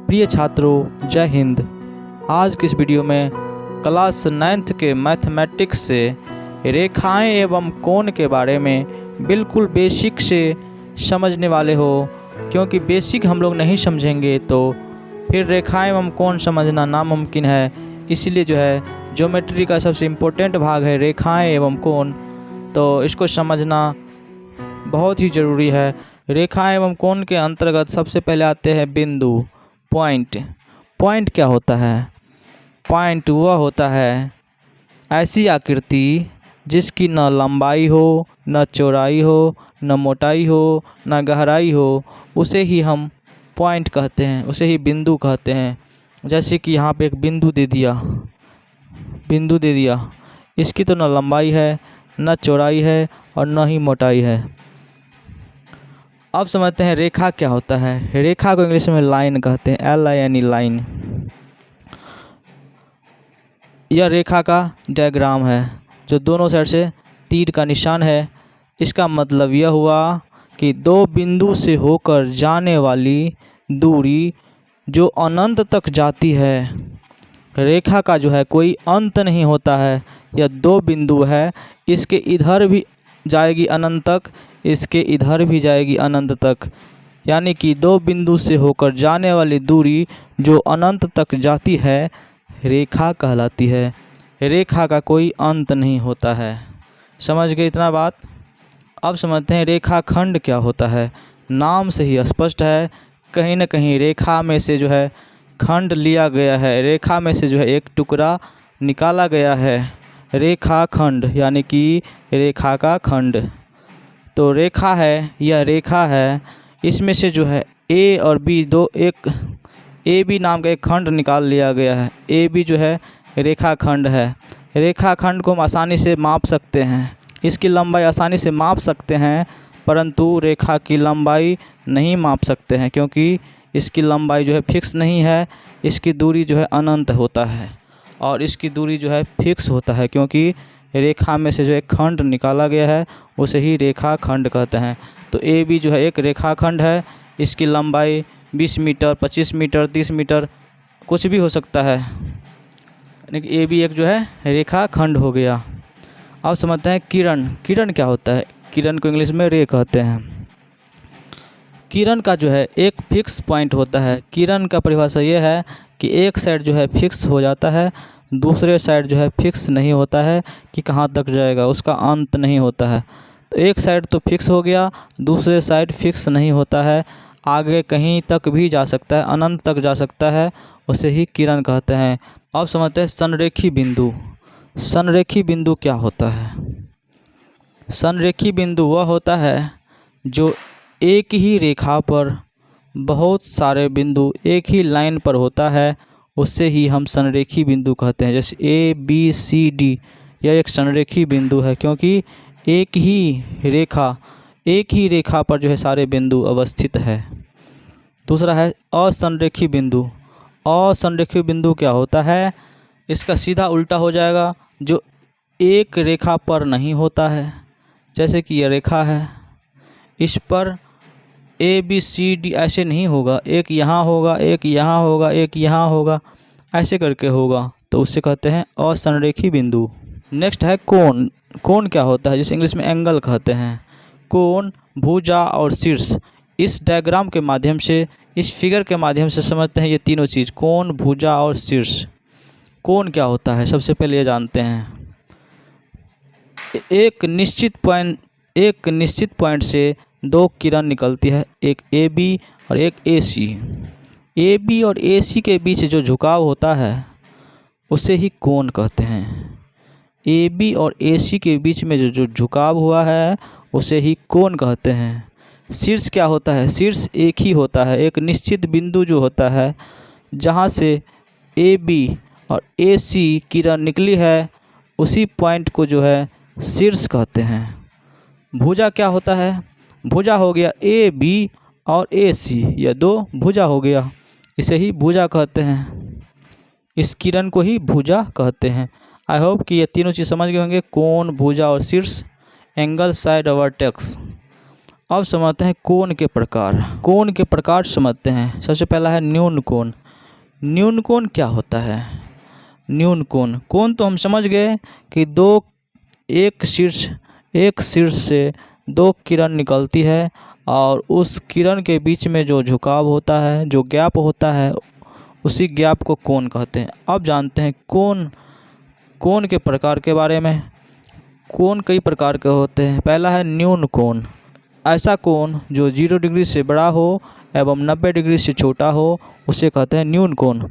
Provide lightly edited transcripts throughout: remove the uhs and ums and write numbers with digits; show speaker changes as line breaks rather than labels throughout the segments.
प्रिय छात्रों, जय हिंद। आज की इस वीडियो में क्लास 9th के मैथमेटिक्स से रेखाएं एवं कोण के बारे में बिल्कुल बेसिक से समझने वाले हो, क्योंकि बेसिक हम लोग नहीं समझेंगे तो फिर रेखाएं एवं कोण समझना नामुमकिन है। इसलिए ज्योमेट्री का सबसे इम्पोर्टेंट भाग है रेखाएं एवं कोण, तो इसको समझना बहुत ही ज़रूरी है। रेखाएं एवं कोण के अंतर्गत सबसे पहले आते हैं बिंदु, पॉइंट। पॉइंट क्या होता है? पॉइंट वह होता है ऐसी आकृति जिसकी न लंबाई हो, न चौड़ाई हो, न मोटाई हो, न गहराई हो, उसे ही हम पॉइंट कहते हैं, उसे ही बिंदु कहते हैं। जैसे कि यहाँ पे एक बिंदु दे दिया, इसकी तो न लंबाई है, न चौड़ाई है और न ही मोटाई है। अब समझते हैं रेखा क्या होता है। रेखा को इंग्लिश में लाइन कहते हैं, LINE, लाइन। यह रेखा का डायग्राम है जो दोनों साइड से तीर का निशान है। इसका मतलब यह हुआ कि दो बिंदु से होकर जाने वाली दूरी जो अनंत तक जाती है, रेखा का कोई अंत नहीं होता है। यह दो बिंदु है, इसके इधर भी जाएगी अनंत तक, इसके इधर भी जाएगी अनंत तक, यानी कि दो बिंदु से होकर जाने वाली दूरी जो अनंत तक जाती है रेखा कहलाती है। रेखा का कोई अंत नहीं होता है। समझ गए इतना बात? अब समझते हैं रेखाखंड क्या होता है। नाम से ही स्पष्ट है, कहीं न कहीं रेखा में से खंड लिया गया है, रेखा में से एक टुकड़ा निकाला गया है। रेखाखंड यानी कि रेखा का खंड। तो रेखा है, यह रेखा है, इसमें से A और B एक AB नाम का एक खंड निकाल लिया गया है। AB रेखाखंड है। रेखाखंड को हम आसानी से माप सकते हैं, इसकी लंबाई आसानी से माप सकते हैं, परंतु रेखा की लंबाई नहीं माप सकते हैं, क्योंकि इसकी लंबाई फिक्स नहीं है। इसकी दूरी अनंत होता है और इसकी दूरी फिक्स होता है, क्योंकि रेखा में से एक खंड निकाला गया है, उसे ही रेखाखंड कहते हैं। तो AB एक रेखाखंड है, इसकी लंबाई 20 मीटर, 25 मीटर, 30 मीटर कुछ भी हो सकता है, यानी कि AB एक रेखाखंड हो गया। अब समझते हैं किरण। किरण क्या होता है? किरण को इंग्लिश में रे कहते हैं। किरण का एक फिक्स पॉइंट होता है। किरण का परिभाषा यह है कि एक साइड फिक्स हो जाता है, दूसरे साइड फिक्स नहीं होता है कि कहाँ तक जाएगा, उसका अंत नहीं होता है। तो एक साइड तो फिक्स हो गया, दूसरे साइड फिक्स नहीं होता है, आगे कहीं तक भी जा सकता है, अनंत तक जा सकता है, उसे ही किरण कहते हैं। अब समझते हैं संरेखी बिंदु। संरेखी बिंदु क्या होता है? संरेखी बिंदु वह होता है जो एक ही रेखा पर बहुत सारे बिंदु एक ही लाइन पर होता है, उससे ही हम संरेखी बिंदु कहते हैं। जैसे ABCD, यह एक संरेखी बिंदु है, क्योंकि एक ही रेखा पर सारे बिंदु अवस्थित है। दूसरा है असंरेखी बिंदु। असंरेखी बिंदु क्या होता है? इसका सीधा उल्टा हो जाएगा, जो एक रेखा पर नहीं होता है। जैसे कि यह रेखा है, इस पर ABCD ऐसे नहीं होगा, एक यहाँ होगा, एक यहाँ होगा, एक यहाँ होगा, ऐसे करके होगा, तो उससे कहते हैं असंरेखी बिंदु। नेक्स्ट है कोण। कोण क्या होता है? जिसे इंग्लिश में एंगल कहते हैं। कोण, भुजा और शीर्ष। इस डायग्राम के माध्यम से, इस फिगर के माध्यम से समझते हैं ये तीनों चीज़, कोण, भुजा और शीर्ष। कोण क्या होता है सबसे पहले ये जानते हैं। एक निश्चित पॉइंट से दो किरण निकलती है, एक AB और एक AC। AB और AC के बीच जो झुकाव होता है उसे ही कोण कहते हैं। AB और AC के बीच में जो झुकाव हुआ है उसे ही कोण कहते हैं। शीर्ष क्या होता है? शीर्ष एक ही होता है, एक निश्चित बिंदु जो होता है जहाँ से AB और AC किरण निकली है, उसी पॉइंट को शीर्ष कहते हैं। भुजा क्या होता है? भुजा हो गया AB और AC, यह दो भुजा हो गया, इसे ही भुजा कहते हैं। इस किरण को ही भुजा कहते हैं। आई होप कि ये तीनों चीज़ समझ गए होंगे, कोण, भुजा और शीर्ष, एंगल, साइड और वर्टेक्स। अब समझते हैं कोण के प्रकार। कोण के प्रकार समझते हैं। सबसे पहला है न्यून कोण। न्यून कोण क्या होता है? न्यून कोण, कोण तो हम समझ गए कि एक शीर्ष से दो किरण निकलती है और उस किरण के बीच में जो झुकाव होता है, जो गैप होता है, उसी गैप को कोण कहते हैं। अब जानते हैं कोण के प्रकार के बारे में। कोण कई प्रकार के होते हैं। पहला है न्यून कोण। ऐसा कोण जो 0 डिग्री से बड़ा हो एवं 90 डिग्री से छोटा हो उसे कहते हैं न्यून कोण।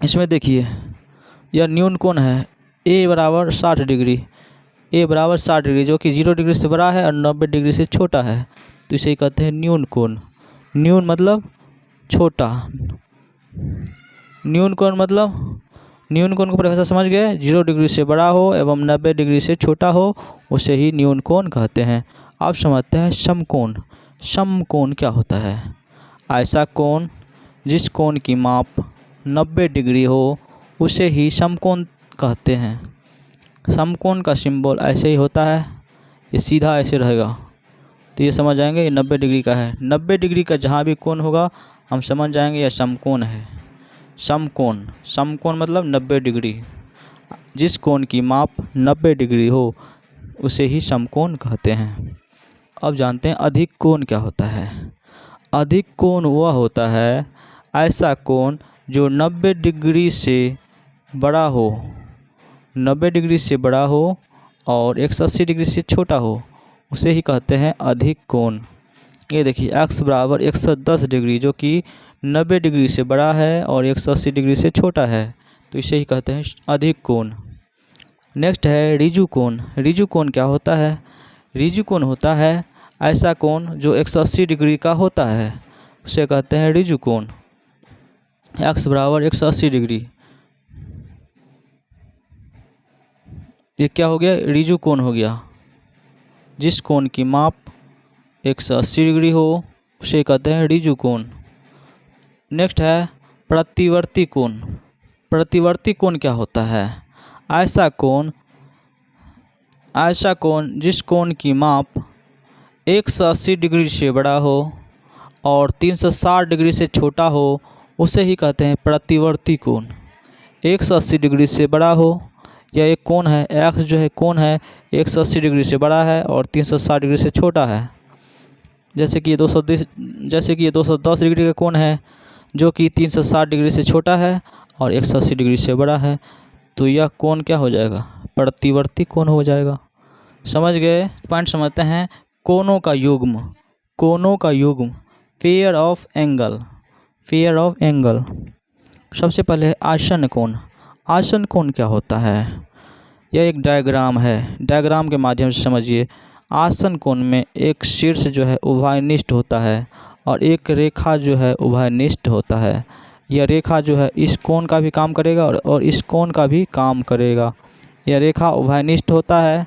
इसमें देखिए यह न्यून कोण है। ए बराबर 60 डिग्री, ए बराबर 60 डिग्री जो कि 0 डिग्री से बड़ा है और 90 डिग्री से छोटा है, तो इसे कहते हैं न्यून कोण। न्यून मतलब छोटा। न्यून कोण मतलब, न्यून कोण को परिभाषा समझ गए, 0 डिग्री से बड़ा हो एवं 90 डिग्री से छोटा हो उसे ही न्यून कोण कहते हैं। अब समझते हैं समकोण। समकोण क्या होता है? ऐसा कोण जिस कोण की माप 90 डिग्री हो उसे ही समकोण कहते हैं। समकोण का सिंबल ऐसे ही होता है, ये सीधा ऐसे रहेगा, तो ये समझ जाएंगे ये 90 डिग्री का है। 90 डिग्री का जहाँ भी कोण होगा हम समझ जाएंगे यह समकोण है। समकोण, समकोण मतलब 90 डिग्री। जिस कोण की माप 90 डिग्री हो उसे ही समकोण कहते हैं। अब जानते हैं अधिक कोण क्या होता है। अधिक कोण वह होता है ऐसा कोण जो 90 डिग्री से बड़ा हो, 90 डिग्री से बड़ा हो और 180 डिग्री से छोटा हो, उसे ही कहते हैं अधिक कोण। ये देखिए x बराबर 110 डिग्री जो कि 90 डिग्री से बड़ा है और 180 डिग्री से छोटा है, तो इसे ही कहते हैं अधिक कोण। नेक्स्ट है ऋजु कोण। ऋजु कोण क्या होता है? ऋजु कोण होता है ऐसा कोण जो 180 डिग्री का होता है, उसे कहते हैं ऋजु कोण। x बराबर 180 डिग्री, ये क्या हो गया? ऋजु कोण हो गया। जिस कोण की माप 180 डिग्री हो उसे कहते हैं ऋजु कोण। नेक्स्ट है प्रतिवर्ती कोण। प्रतिवर्ती कोण क्या होता है? ऐसा कोण जिस कोण की माप 180 डिग्री से बड़ा हो और 360 डिग्री से छोटा हो उसे ही कहते हैं प्रतिवर्ती कोण। 180 डिग्री से बड़ा हो, यह एक कोण है, x जो है कोण है 180 डिग्री से बड़ा है और 360 डिग्री से छोटा है। जैसे कि ये 210 डिग्री का कोण है जो कि 360 डिग्री से छोटा है और 180 डिग्री से बड़ा है, तो यह कोण क्या हो जाएगा? प्रतिवर्ती कोण हो जाएगा। समझ गए? पॉइंट समझते हैं कोणों का युग्म। कोणों का युग्म, pair of angle. Pair of angle. सबसे पहले आसन कोण। आसन कोण क्या होता है? यह एक डायग्राम है, डायग्राम के माध्यम से समझिए। आसन कोण में एक शीर्ष जो है उभयनिष्ठ होता है और एक रेखा जो है उभयनिष्ठ होता है। यह रेखा जो है इस कोण का भी काम करेगा और इस कोण का भी काम करेगा। यह रेखा उभयनिष्ठ होता है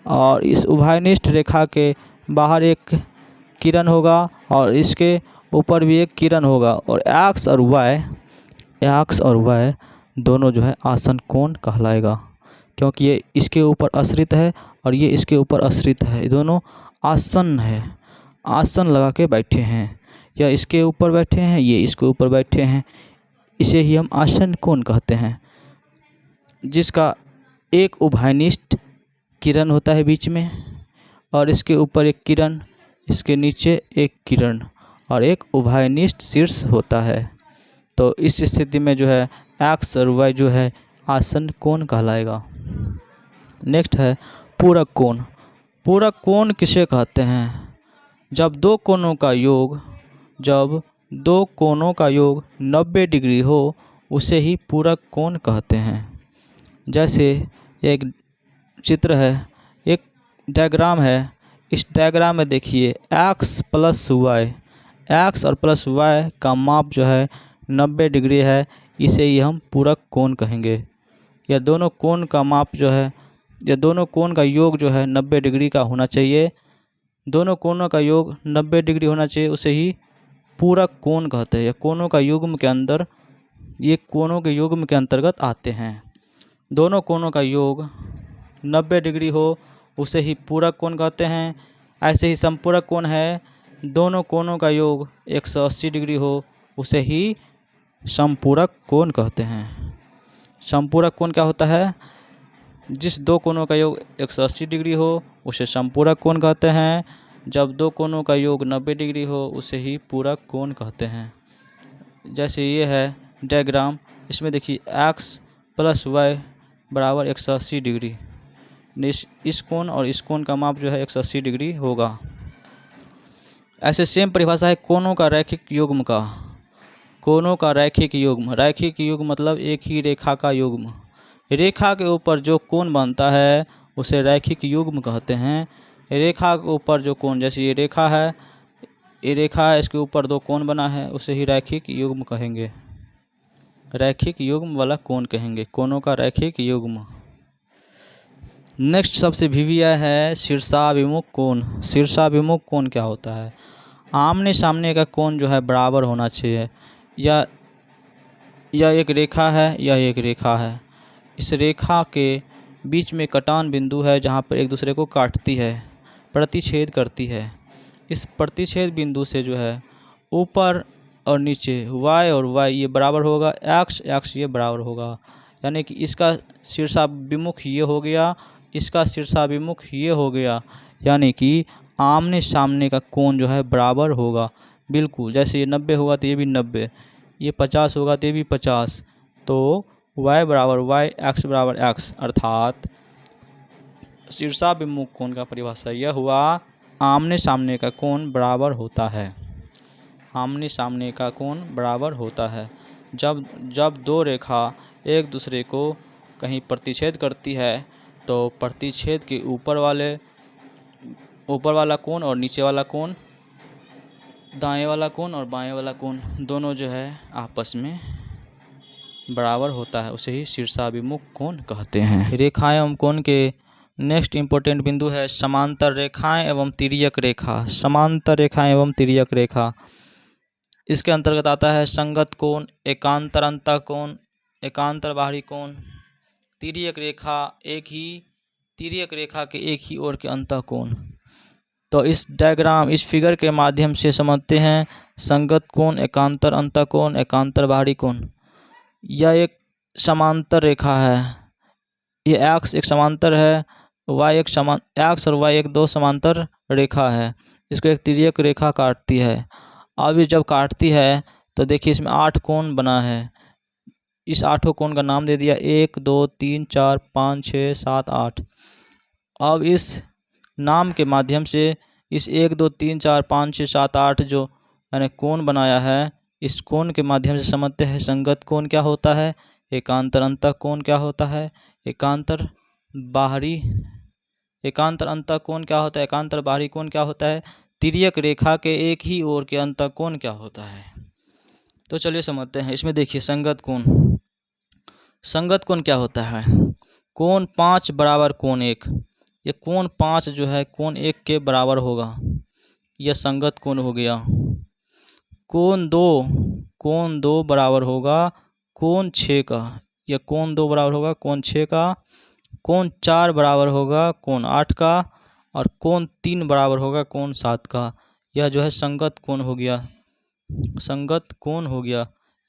और इस उभयनिष्ठ रेखा के बाहर एक किरण होगा और इसके ऊपर भी एक किरण होगा और एक्स और वाई दोनों जो है आसन कोण कहलाएगा, क्योंकि ये इसके ऊपर आश्रित है और ये इसके ऊपर आश्रित है। ये दोनों आसन है, आसन लगा के बैठे हैं। या इसके ऊपर बैठे हैं, ये इसके ऊपर बैठे हैं, इसे ही हम आसन कोण कहते हैं। जिसका एक उभयनिष्ठ किरण होता है बीच में और इसके ऊपर एक किरण, इसके नीचे एक किरण और एक उभयनिष्ठ शीर्ष होता है। तो इस स्थिति में जो है एक्स और वाई जो है आसन कोण कहलाएगा। नेक्स्ट है पूरक कोण। पूरक कोण किसे कहते हैं? जब दो कोणों का योग 90 डिग्री हो उसे ही पूरक कोण कहते हैं। जैसे एक चित्र है, एक डायग्राम है। इस डायग्राम में देखिए x और प्लस y का माप जो है 90 डिग्री है, इसे ही हम पूरक कोण कहेंगे। यह दोनों कोण का माप जो है, यह दोनों कोण का योग जो है 90 डिग्री का होना चाहिए। दोनों कोणों का योग 90 डिग्री होना चाहिए, उसे ही पूरक कोण कहते हैं। यह कोणों का युग्म के अंदर, ये कोणों के युग्म के अंतर्गत आते हैं। दोनों कोणों का योग 90 डिग्री हो उसे ही पूरक कोण कहते हैं। ऐसे ही संपूरक कोण है, दोनों कोणों का योग 180 डिग्री हो, उसे ही संपूरक कोण कहते हैं। संपूरक कोण क्या होता है? जिस दो कोणों का योग 180 डिग्री हो उसे संपूरक कोण कहते हैं। जब दो कोणों का योग 90 डिग्री हो उसे ही पूरक कोण कहते हैं। जैसे ये है डायग्राम, इसमें देखिए x + y बराबर 180 डिग्री। इस कोण और इस कोण का माप जो है 180 डिग्री होगा। ऐसे सेम परिभाषा है कोणों का रैखिक युग्म का। कोणों का रैखिक युग्म, रैखिक युग्म मतलब एक ही रेखा का युग्म। रेखा के ऊपर जो कोण बनता है उसे रैखिक युग्म कहते हैं। रेखा के ऊपर जो कोण, जैसे ये रेखा है, ये रेखा है, इसके ऊपर दो कोण बना है, उसे ही रैखिक युग्म कहेंगे। रैखिक युग्म वाला कोण कहेंगे, कोणों का रैखिक युग्म। नेक्स्ट सबसे भिविया है शीर्षाभिमुख कोण। शीर्षाभिमुख कोण क्या होता है? आमने सामने का कोण जो है बराबर होना चाहिए। यह एक रेखा है, यह एक रेखा है। इस रेखा के बीच में कटान बिंदु है जहाँ पर एक दूसरे को काटती है, प्रतिच्छेद करती है। इस प्रतिच्छेद बिंदु से जो है ऊपर और नीचे y और y ये बराबर होगा, x ये बराबर होगा। यानी कि इसका शीर्षाभिमुख ये हो गया, इसका शीर्षाभिमुख ये हो गया। यानी कि आमने सामने का कोण जो है बराबर होगा बिल्कुल। जैसे ये 90 होगा तो ये भी 90, ये 50 होगा तो ये भी 50। तो y बराबर y, x बराबर x, अर्थात शीर्षाभिमुख कोण का परिभाषा यह हुआ, आमने सामने का कोण बराबर होता है। आमने सामने का कोण बराबर होता है जब दो रेखा एक दूसरे को कहीं प्रतिच्छेद करती है तो प्रतिच्छेद के ऊपर वाला कोण और नीचे वाला कोण, दाएं वाला कोण और बाएं वाला कोण दोनों जो है आपस में बराबर होता है, उसे ही शीर्षाभिमुख कोण कहते हैं। रेखाएं एवं कोण के नेक्स्ट इंपॉर्टेंट बिंदु है समांतर रेखाएं एवं तिर्यक रेखा। समांतर रेखाएं एवं तिर्यक रेखा, इसके अंतर्गत आता है संगत कोण, एकांतर अंतःकोण, एकांतर बाहरी कोण, तिर्यक रेखा के एक ही ओर के अंतःकोण। तो इस डायग्राम, इस फिगर के माध्यम से समझते हैं संगत कोण, एकांतर अंतःकोण, एकांतर बाहरी कोण। यह एक समांतर रेखा है, ये x एक समांतर है, x और y एक दो समांतर रेखा है। इसको एक तिर्यक रेखा काटती है। अब ये जब काटती है तो देखिए इसमें 8 कोण बना है। इस 8 कोण का नाम दे दिया 1 2 3 4 5 6 7 8। अब इस नाम के माध्यम से इस 1 2 3 4 5 6 7 8 जो मैंने कोण बनाया है, इस कोण के माध्यम से समझते हैं संगत कोण क्या होता है, एकांतर अंतःकोण क्या होता है, एकांतर अंतःकोण क्या होता है, एकांतर बाहरी कोण क्या होता है, तिर्यक रेखा के एक ही ओर के अंतःकोण क्या होता है। तो चलिए समझते हैं। इसमें देखिए संगत कोण क्या होता है? कोण 5 बराबर कोण 1, ये कोण 5 जो है कोण 1 के बराबर होगा, यह संगत कोण हो गया। कोण 2 बराबर होगा कोण 6 का, यह कोण 2 बराबर होगा कोण 6 का। कोण 4 बराबर होगा कोण 8 का, और कोण 3 बराबर होगा कोण 7 का। यह जो है संगत कोण हो गया, संगत कोण हो गया।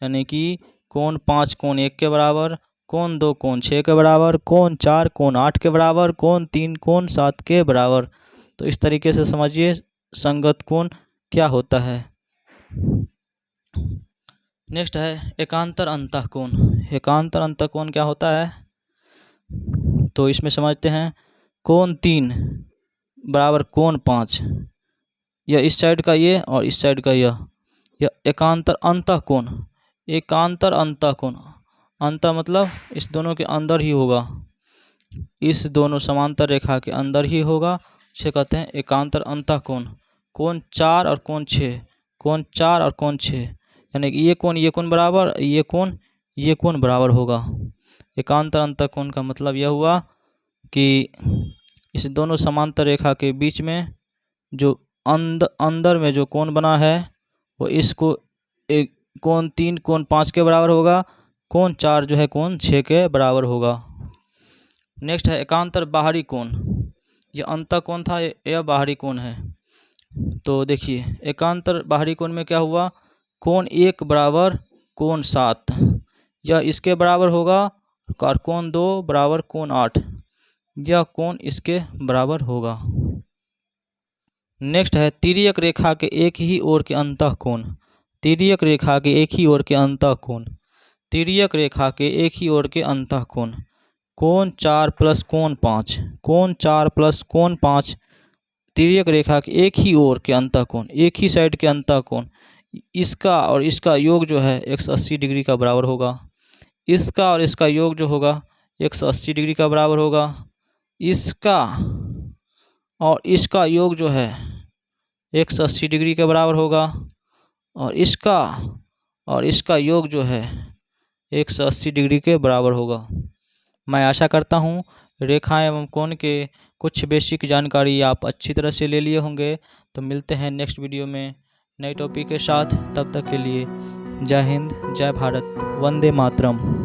यानी कि कोण 5 कोण 1 के बराबर, कोण 2 कोण 6 के बराबर, कोण 4 कोण 8 के बराबर, कोण 3 कोण 7 के बराबर। तो इस तरीके से समझिए संगत कोण क्या होता है। नेक्स्ट है एकांतर अंतःकोण। एकांतर अंतःकोण क्या होता है? तो इसमें समझते हैं कोण 3 बराबर कोण 5, यह इस साइड का ये और इस साइड का यह एकांतर अंतःकोण। एकांतर अंतःकोण, अंत मतलब इस दोनों के अंदर ही होगा, इस दोनों समांतर रेखा के अंदर ही होगा, इसे कहते हैं एकांतर अंतःकोण। कोण 4 और कोण 6, कोण 4 और कोण 6, यानी कि ये कोण बराबर, ये कोण बराबर होगा। एकांतर अंतःकोण का मतलब यह हुआ कि इस दोनों समांतर रेखा के बीच में जो अंदर में जो कोण बना है वो इसको एक कोण 3 कोण 5 के बराबर होगा, कोण 4 जो है कोण 6 के बराबर होगा। नेक्स्ट है एकांतर बाहरी कोण। यह अंतःकोण था, यह बाहरी कोण है। तो देखिए एकांतर बाहरी कोण में क्या हुआ, कोण 1 बराबर कोण 7, यह इसके बराबर होगा, और कोण 2 बराबर कोण 8, यह कोण इसके बराबर होगा। नेक्स्ट है तिर्यक रेखा के एक ही ओर के अंतःकोण। तिर्यक रेखा के एक ही ओर के अंतःकोण, तिर्यक रेखा के एक ही ओर के अंतःकोण, कोण 4 प्लस कोण 5, कोण 4 प्लस कोण 5, तिर्यक रेखा के एक ही ओर के अंतःकोण, एक ही साइड के अंतःकोण, इसका और इसका योग जो है 180 डिग्री का बराबर होगा। इसका और इसका योग जो होगा 180 डिग्री का बराबर होगा। इसका और इसका योग जो है 180 डिग्री के बराबर होगा, और इसका योग जो है 180 डिग्री के बराबर होगा। मैं आशा करता हूँ रेखा एवं कोण के कुछ बेसिक जानकारी आप अच्छी तरह से ले लिए होंगे। तो मिलते हैं नेक्स्ट वीडियो में नए टॉपिक के साथ, तब तक के लिए जय हिंद, जय भारत, वंदे मातरम।